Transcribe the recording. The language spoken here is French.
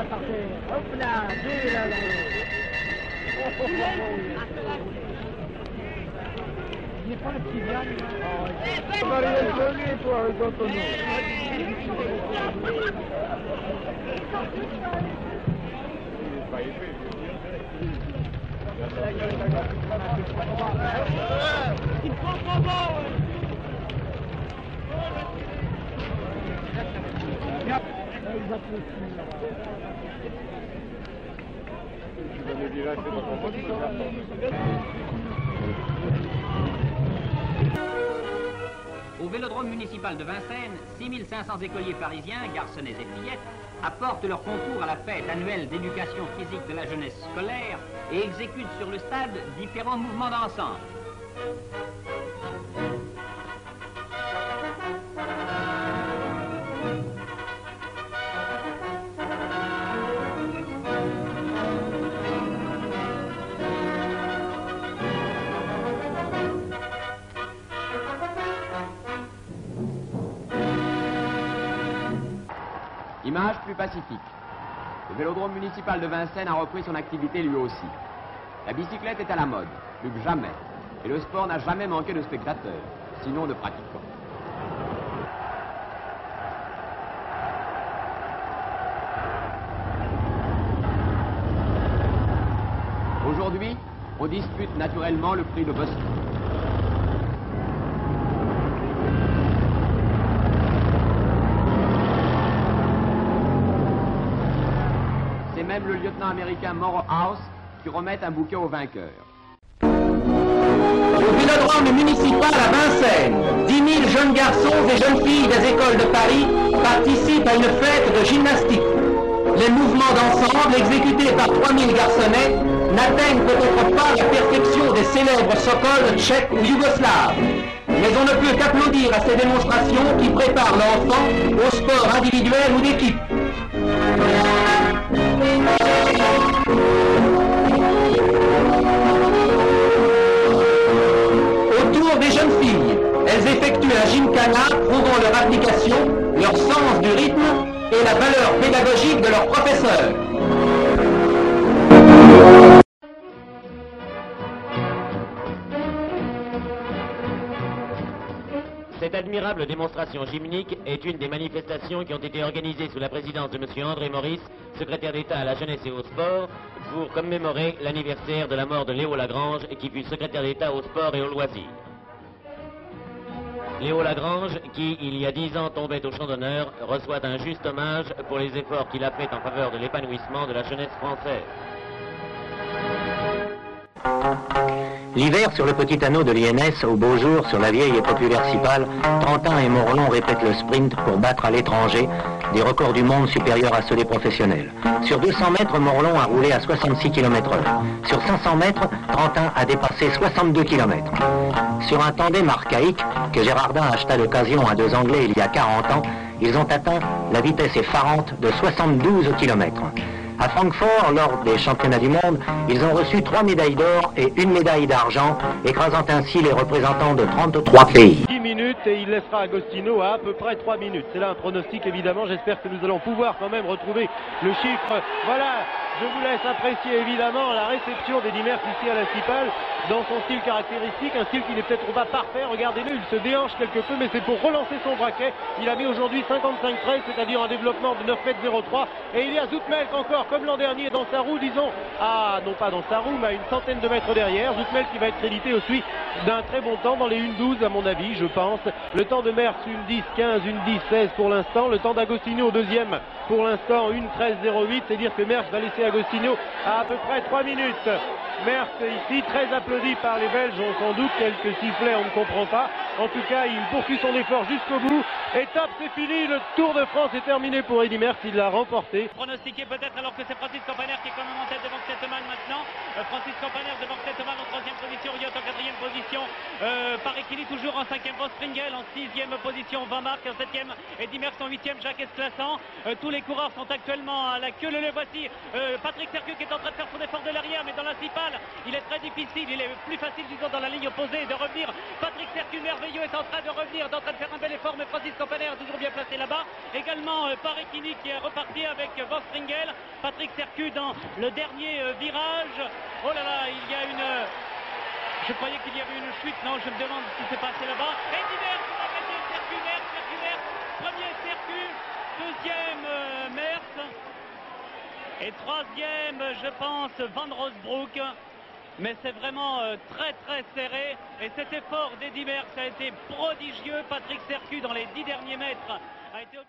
là par terre. Hop là, deux là dans l'eau. Il n'est pas le petit gars, lui. On va aller le donner, toi, dans ton nom. Il prend trop bon. Au vélodrome municipal de Vincennes, 6500 écoliers parisiens, garçonnets et fillettes, apportent leur concours à la fête annuelle d'éducation physique de la jeunesse scolaire et exécutent sur le stade différents mouvements d'ensemble. Image plus pacifique. Le vélodrome municipal de Vincennes a repris son activité lui aussi. La bicyclette est à la mode, plus que jamais. Et le sport n'a jamais manqué de spectateurs, sinon de pratiquants. Aujourd'hui, on dispute naturellement le prix de Boston. C'est même le lieutenant américain Morehouse qui remet un bouquet au vainqueur. Au vélodrome municipal à Vincennes, 10 000 jeunes garçons et jeunes filles des écoles de Paris participent à une fête de gymnastique. Les mouvements d'ensemble exécutés par 3000 garçonnets n'atteignent peut-être pas la perfection des célèbres sokols tchèques ou yougoslaves. Mais on ne peut qu'applaudir à ces démonstrations qui préparent l'enfant au sport individuel ou d'équipe. Autour des jeunes filles, elles effectuent un gymkhana prouvant leur application, leur sens du rythme et la valeur pédagogique de leur professeur. Cette admirable démonstration gymnique est une des manifestations qui ont été organisées sous la présidence de M. André Maurice, secrétaire d'État à la jeunesse et au sport, pour commémorer l'anniversaire de la mort de Léo Lagrange, qui fut secrétaire d'État au sport et aux loisirs. Léo Lagrange, qui, il y a 10 ans, tombait au champ d'honneur, reçoit un juste hommage pour les efforts qu'il a faits en faveur de l'épanouissement de la jeunesse française. L'hiver sur le petit anneau de l'INS, au beau jour sur la vieille et populaire Cipale, Trentin et Morlon répètent le sprint pour battre à l'étranger des records du monde supérieurs à ceux des professionnels. Sur 200 mètres, Morlon a roulé à 66 km/h. Sur 500 mètres, Trentin a dépassé 62 km. Sur un tandem archaïque que Gérardin acheta d'occasion à deux Anglais il y a 40 ans, ils ont atteint la vitesse effarante de 72 km. À Francfort, lors des championnats du monde, ils ont reçu 3 médailles d'or et 1 médaille d'argent, écrasant ainsi les représentants de 33 pays. 10 minutes et il laissera Agostino à peu près 3 minutes. C'est là un pronostic évidemment, j'espère que nous allons pouvoir quand même retrouver le chiffre. Voilà, je vous laisse apprécier évidemment la réception d'Eddy Merckx ici à la Cipale, dans son style caractéristique, un style qui n'est peut-être pas parfait, regardez-le, il se déhanche quelque peu, mais c'est pour relancer son braquet. Il a mis aujourd'hui 55-13, c'est-à-dire un développement de 9,03 m, et il y a Zoutmelk encore, comme l'an dernier, dans sa roue, disons, non pas dans sa roue, mais à une centaine de mètres derrière. Zoutmelk qui va être crédité aussi d'un très bon temps dans les 1,12 à mon avis, je pense. Le temps de Merckx, 1,10-15, 1,10-16 pour l'instant. Le temps d'Agostino au deuxième, pour l'instant, 1,13-08, c'est dire que Merckx va laisser Agostino à peu près 3 minutes. Merckx ici, très applaudi par les Belges, on sans doute quelques sifflets, on ne comprend pas. En tout cas, il poursuit son effort jusqu'au bout. Et top, c'est fini, le Tour de France est terminé pour Eddy Merckx, il l'a remporté. Pronostiqué peut-être alors que c'est Francis Campaner qui est quand même en tête devant Klettemann maintenant. Francis Campaner devant Klettemann en 3e position, Riot en 4e position, Parekili toujours en 5e, Vos Springel en 6e position, Van Mark en 7e, Eddy Merckx en 8e, Jacques Esclassant. Tous les coureurs sont actuellement à la queue. Le voici, Patrick Sergiu qui est en train de faire son effort de l'arrière, mais dans la Cipale, il est très difficile, il est plus facile, disons, dans la ligne opposée de revenir. Patrick Sercu, merveilleux, est en train de revenir, est en train de faire un bel effort, mais Francis Campaner toujours bien placé là-bas. Également Parecchini qui est reparti avec Van Springel. Patrick Sercu dans le dernier virage. Oh là là, il y a une... Je croyais qu'il y avait une chute, non, je me demande ce qui s'est passé là-bas. Et Merckx, on a gagné Sercu, Merckx. Premier Sercu, deuxième Merckx. Et troisième, je pense, Van Rosbroek. Mais c'est vraiment très très serré. Et cet effort d'Eddy Merckx a été prodigieux. Patrick Sercu, dans les 10 derniers mètres, a été obligé...